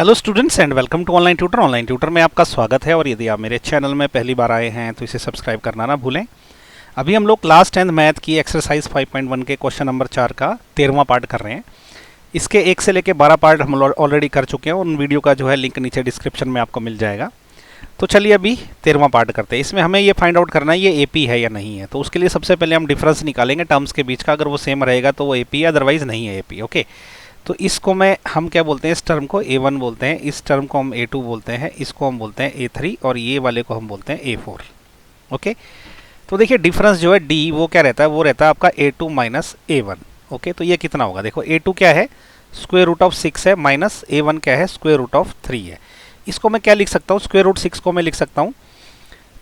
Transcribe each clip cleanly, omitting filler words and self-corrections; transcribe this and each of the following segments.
Hello students and welcome to online tutor. Online tutor में आपका स्वागत है और यदि आप मेरे चैनल में पहली बार आए हैं तो इसे सब्सक्राइब करना ना भूलें। अभी हम लोग क्लास 10 मैथ की एक्सरसाइज 5.1 के क्वेश्चन नंबर 4 का 13वां पार्ट कर रहे हैं। इसके 1 से लेकर 12 पार्ट हम ऑलरेडी कर चुके हैं। उन वीडियो का जो है लिंक नीचे डिस्क्रिप्शन में आपको मिल जाएगा। तो चलिए अभी 13वां पार्ट करते हैं। इसमें हमें ये फाइंड आउट करना है ये एपी है या नहीं है। तो उसके लिए सबसे पहले हम डिफरेंस निकालेंगे टर्म्स के बीच का। अगर वो सेम रहेगा तो वो एपी है, अदरवाइज नहीं है एपी। ओके, तो इसको हम क्या बोलते हैं, इस टर्म को A1 बोलते हैं, इस टर्म को हम A2 बोलते हैं, इसको हम बोलते हैं A3 और ये वाले को हम बोलते हैं A4। ओके, तो देखिए डिफरेंस जो है D वो क्या रहता है, वो रहता है आपका A2 माइनस A1। ओके, तो ये कितना होगा, देखो A2 क्या है, स्क्वायर रूट ऑफ 6 है, माइनस A1 क्या है, स्क्वायर रूट ऑफ 3 है। इसको मैं क्या लिख सकता हूँ, स्क्वायर रूट 6 को मैं लिख सकता हूँ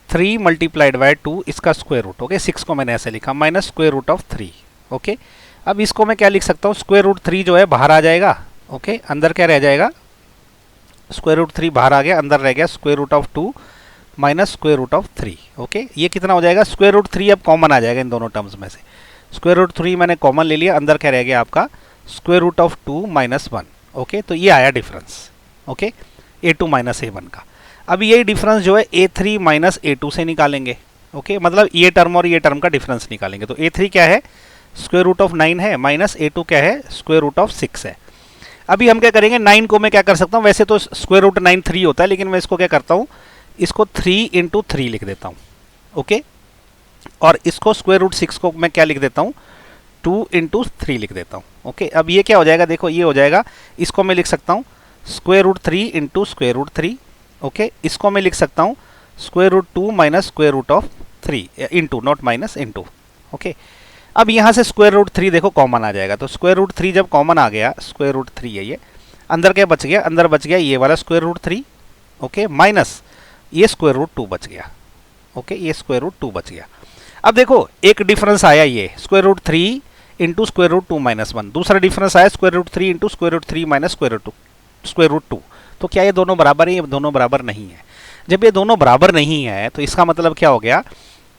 3 मल्टीप्लाइड बाय 2 इसका स्क्वायर रूट। ओके, 6 को मैंने ऐसे लिखा minus square root of 3। Okay, अब इसको मैं क्या लिख सकता हूँ, स्क्वायर रूट 3 जो है बाहर आ जाएगा। ओके, अंदर क्या रह जाएगा, स्क्वायर रूट 3 बाहर आ गया, अंदर रह गया square root of 2 minus square root of 3। Okay, ये कितना हो जाएगा, स्क्वायर रूट 3 अब कॉमन आ जाएगा इन दोनों टर्म्स में से। स्क्वायर रूट 3 मैंने कॉमन ले लिया, अंदर क्या रह गया आपका square root of 2 minus 1। Okay, तो ये आया difference. Okay, A2 minus A1 का। अब यही डिफरेंस जो है A3 माइनस A2 से निकालेंगे। ओके, मतलब ये टर्म और ये टर्म का डिफरेंस निकालेंगे। तो A3 क्या है, स्क्वायर रूट ऑफ 9 है, माइनस A2 क्या है, स्क्वायर रूट ऑफ 6 है। अभी हम क्या करेंगे, 9 को मैं क्या कर सकता हूँ, वैसे तो स्क्वायर रूट 9 3 होता है, लेकिन मैं इसको क्या करता हूँ, इसको 3 इंटू 3 लिख देता हूँ। ओके, और इसको स्क्वायर रूट 6 को मैं क्या लिख देता हूँ, 2 इंटू 3 लिख देता हूँ। ओके, अब ये क्या हो जाएगा, देखो ये हो जाएगा, इसको मैं लिख सकता हूँ square root 3 into square root 3। Okay, इसको मैं लिख सकता हूँ square root 2 minus square root of 3 into, not minus, into. Okay, अब यहाँ से स्क्वायर रूट 3 देखो कॉमन आ जाएगा। तो स्क्वायर रूट 3 जब कॉमन आ गया, स्क्वायर रूट 3 है ये, अंदर क्या बच गया, अंदर बच गया ये वाला स्क्वायर रूट 3। ओके, माइनस ये स्क्वायर रूट 2 बच गया। ओके, ये स्क्वायर रूट 2 बच गया। अब देखो एक डिफरेंस आया ये square root 3 into square root 2 minus 1। दूसरा डिफरेंस आया square root 3 into square root 3 minus square root 2। तो क्या ये दोनों बराबर है, ये दोनों बराबर नहीं है। जब ये दोनों बराबर नहीं है तो इसका मतलब क्या हो गया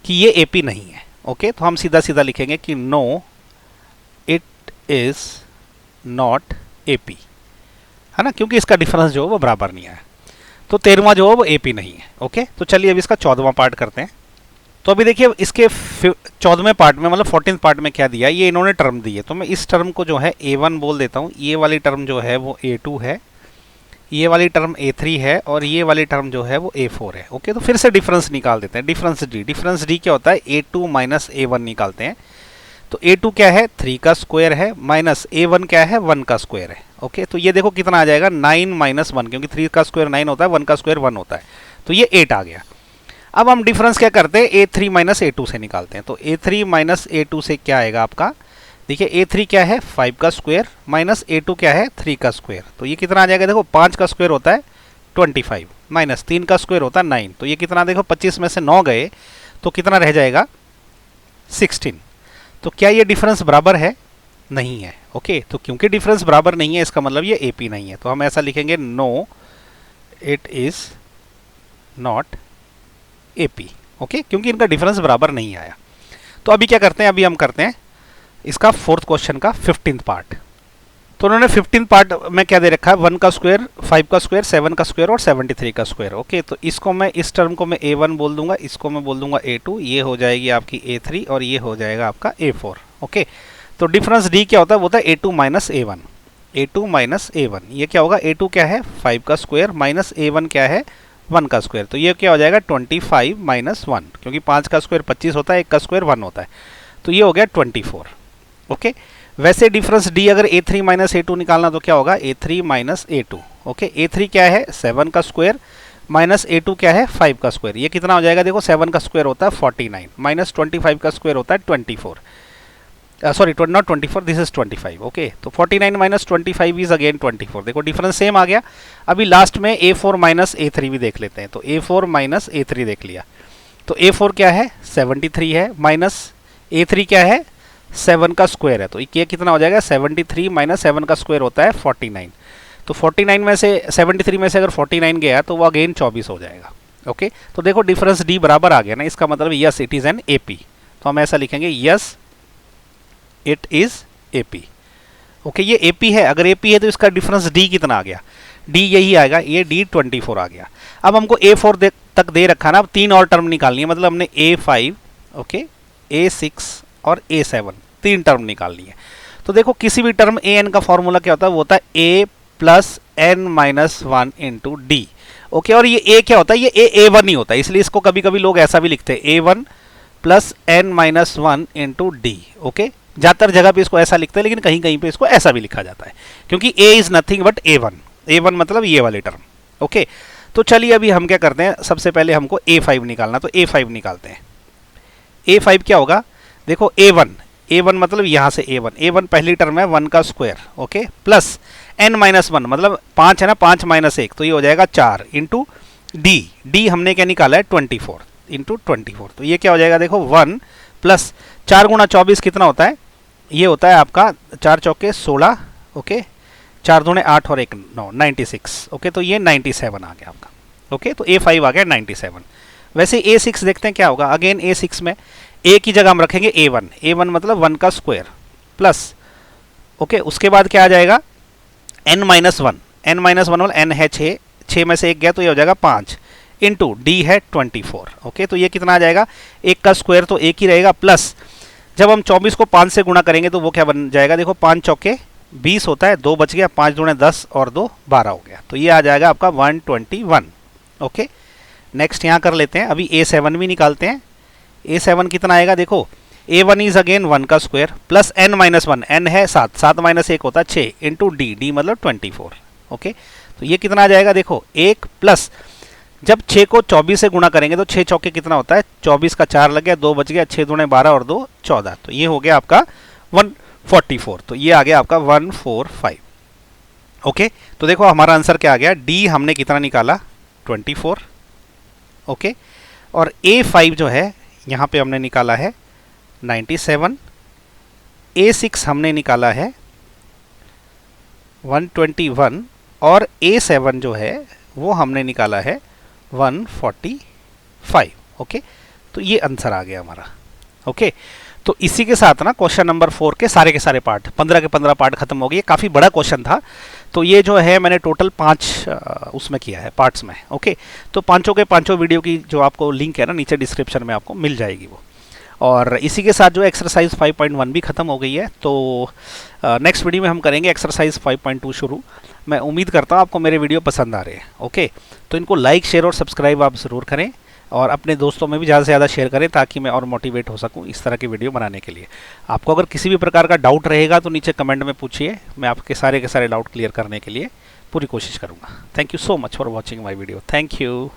कि ये एपी नहीं है। ओके, तो हम सीधा सीधा लिखेंगे कि no it is not AP, है ना, क्योंकि इसका डिफरेंस जो है वो बराबर नहीं आया। तो 13वां जो है वो एपी नहीं है। ओके, तो चलिए अब इसका 14वां पार्ट करते हैं। तो अभी देखिए इसके 14वें पार्ट में, मतलब 14th पार्ट में क्या दिया, ये इन्होंने टर्म दी है। तो मैं इस टर्म को जो है A1 बोल देता हूँ, ये वाली टर्म जो है वो A2 है, ये वाली टर्म A3 है और ये वाली टर्म जो है वो A4 है। ओके, तो फिर से डिफरेंस निकाल देते हैं, डिफरेंस D क्या होता है, A2 माइनस A1 निकालते हैं। तो A2 क्या है, 3 का स्क्वायर है, माइनस A1 क्या है, 1 का स्क्वायर है। ओके, तो ये देखो कितना आ जाएगा, 9 माइनस 1, क्योंकि 3 का स्क्वायर 9 होता है, 1 का स्क्वायर 1 होता है, तो ये 8 आ गया। अब हम डिफरेंस क्या करते हैं, A3 माइनस A2 से निकालते हैं। तो A3 माइनस A2 से क्या आएगा आपका, देखिए A3 क्या है, 5 का स्क्वायर, माइनस A2 क्या है, 3 का स्क्वायर। तो ये कितना आ जाएगा, देखो 5 का स्क्वायर होता है 25, माइनस 3 का स्क्वायर होता है 9। तो ये कितना, देखो 25 में से 9 गए तो कितना रह जाएगा, 16। तो क्या ये डिफरेंस बराबर है, नहीं है। ओके, तो क्योंकि डिफरेंस बराबर नहीं है इसका मतलब ये एपी नहीं है। तो हम ऐसा लिखेंगे, no it is not AP. Okay, क्योंकि इनका डिफरेंस बराबर नहीं आया। तो अभी क्या करते हैं, अभी हम करते हैं इसका 4th क्वेश्चन का 15th पार्ट। तो उन्होंने 15th पार्ट में क्या दे रखा है, 1 का स्क्वायर, 5 का स्क्वायर, 7 का स्क्वायर और 73 का स्क्वायर। ओके, तो इसको मैं, इस टर्म को मैं A1 बोल दूंगा, इसको मैं बोल दूंगा A2, ये हो जाएगी आपकी A3 और ये हो जाएगा आपका A4। ओके, तो डिफरेंस D क्या होता है, वो होता है A2 minus A1। A2 minus A1, ये क्या होगा, A2 क्या है, 5 का स्क्वायर, माइनस A1 क्या है, 1 का स्क्वायर। तो ये क्या हो जाएगा, 25 माइनस 1, क्योंकि 5 का स्क्वायर 25 होता है, 1 का स्क्वायर 1 होता है, तो ये हो गया 24। ओके, वैसे डिफरेंस D अगर A3 माइनस A2 निकालना तो क्या होगा, A3 minus A2। Okay, A3 क्या है, 7 का स्क्वायर, माइनस A2 क्या है, 5 का स्क्वायर। ये कितना हो जाएगा, देखो 7 का स्क्वायर होता है 49, माइनस 25 का स्क्वायर होता है 24, sorry not 24, this is 25। Okay, तो 49 माइनस 25 इज अगेन 24। देखो डिफरेंस सेम आ गया। अभी लास्ट में A4 माइनस A3 भी देख लेते हैं। तो A4 माइनस A3 देख लिया, तो A4 क्या है, 73 है, माइनस A3 क्या है, 7 का स्क्वायर है। तो ये कितना हो जाएगा, 73 माइनस 7 का स्क्वायर होता है 49। तो 49 में से 73 में से अगर 49 गया तो वो अगेन 24 हो जाएगा। ओके, तो देखो डिफरेंस D बराबर आ गया ना, इसका मतलब yes it is an AP. तो हम ऐसा लिखेंगे, yes it is AP. Okay, ये एपी है। अगर एपी है तो इसका डिफरेंस D कितना आ गया, डी यही आएगा, ये डी 24 आ गया। अब हमको A4 तक दे रखा ना, अब 3 और टर्म निकालनी है, मतलब हमने A5, ओके, A6 और A7 3 टर्म निकालनी है। तो देखो किसी भी टर्म an का फॉर्मूला क्या होता है, वो होता है a plus n minus 1 into d, okay. और ये a क्या होता है, ये a1 ही होता है, इसलिए इसको कभी कभी लोग ऐसा भी लिखते हैं a1 plus n minus 1 into d, okay. ज़्यादातर जगह पे इसको ऐसा लिखते हैं, लेकिन कहीं कहीं पे इसको ऐसा भी लिखा जाता है, क्योंकि a is nothing but a1 मतलब ये वाले टर्म, ओके। तो चलिए अभी हम क्या करते हैं, सबसे पहले हमको a5 निकालना, तो a5 निकालते हैं। a5 क्या होगा, देखो a1 मतलब यहाँ से a1 पहली टर्म है 1 का square, okay, plus n minus 1 मतलब 5 है ना, 5 माइनस 1 तो ये हो जाएगा 4 इंटू डी हमने क्या निकाला है 24 इंटू 24, तो ये क्या हो जाएगा, देखो 1 प्लस 4 गुणा 24 कितना होता है, ये होता है आपका 4 चौके 16, ओके, 4 दूने 8 और 1 9, 96, ओके। तो ये 97 आ गया आपका, ओके। तो A5 आ गया 97। वैसे A6 देखते हैं क्या होगा, अगेन A6 में A की जगह हम रखेंगे A1 मतलब 1 का स्क्वायर प्लस, ओके, उसके बाद क्या आ जाएगा n माइनस 1 मतलब n है 6 में से 1 गया तो ये हो जाएगा 5 इंटू डी है 24, ओके। तो ये कितना आ जाएगा, 1 का स्क्वायर तो 1 ही रहेगा, प्लस जब हम 24 को 5 से गुणा करेंगे तो वो क्या बन जाएगा, देखो 5 चौके 20 होता है, 2 बच गया, 5 दूने 10 और 2 12 हो गया, तो ये आ जाएगा आपका 121, ओके। नेक्स्ट यहाँ कर लेते हैं, अभी A7 भी निकालते हैं। A7 कितना आएगा, देखो A1 इज अगेन 1 का square plus n minus 1, n है 7 माइनस 1 होता है 6 इंटू डी मतलब 24, ओके। तो ये कितना आ जाएगा, देखो 1 प्लस जब 6 को 24 से गुणा करेंगे तो 6 चौके कितना होता है, 24 का 4 लग गया, 2 बच गया, 6 दूने 12 और 2 14, तो ये हो गया आपका 144, तो ये आ गया आपका 145, ओके। तो देखो हमारा आंसर क्या आ गया, डी हमने कितना निकाला 24, ओके। और A5 जो है यहाँ पे हमने निकाला है 97, A6 हमने निकाला है 121 और A7 जो है वो हमने निकाला है 145, ओके। तो ये आंसर आ गया हमारा, ओके। तो इसी के साथ ना क्वेश्चन नंबर 4 के सारे पार्ट 15 के 15 पार्ट खत्म हो गए। काफ़ी बड़ा क्वेश्चन था, तो ये जो है मैंने टोटल 5 उसमें किया है पार्ट्स में, ओके। तो पांचों के पांचों वीडियो की जो आपको लिंक है ना नीचे डिस्क्रिप्शन में आपको मिल जाएगी वो। और इसी के साथ जो एक्सरसाइज 5.1 भी ख़त्म हो गई है, तो नेक्स्ट वीडियो में हम करेंगे एक्सरसाइज 5.2 शुरू। मैं उम्मीद करता हूँ आपको मेरे वीडियो पसंद आ रहे हैं, ओके। तो इनको लाइक शेयर और सब्सक्राइब आप ज़रूर करें और अपने दोस्तों में भी ज़्यादा से ज़्यादा शेयर करें ताकि मैं और मोटिवेट हो सकूं इस तरह की वीडियो बनाने के लिए। आपको अगर किसी भी प्रकार का डाउट रहेगा तो नीचे कमेंट में पूछिए, मैं आपके सारे के सारे डाउट क्लियर करने के लिए पूरी कोशिश करूंगा। Thank you so much for watching my video. Thank you.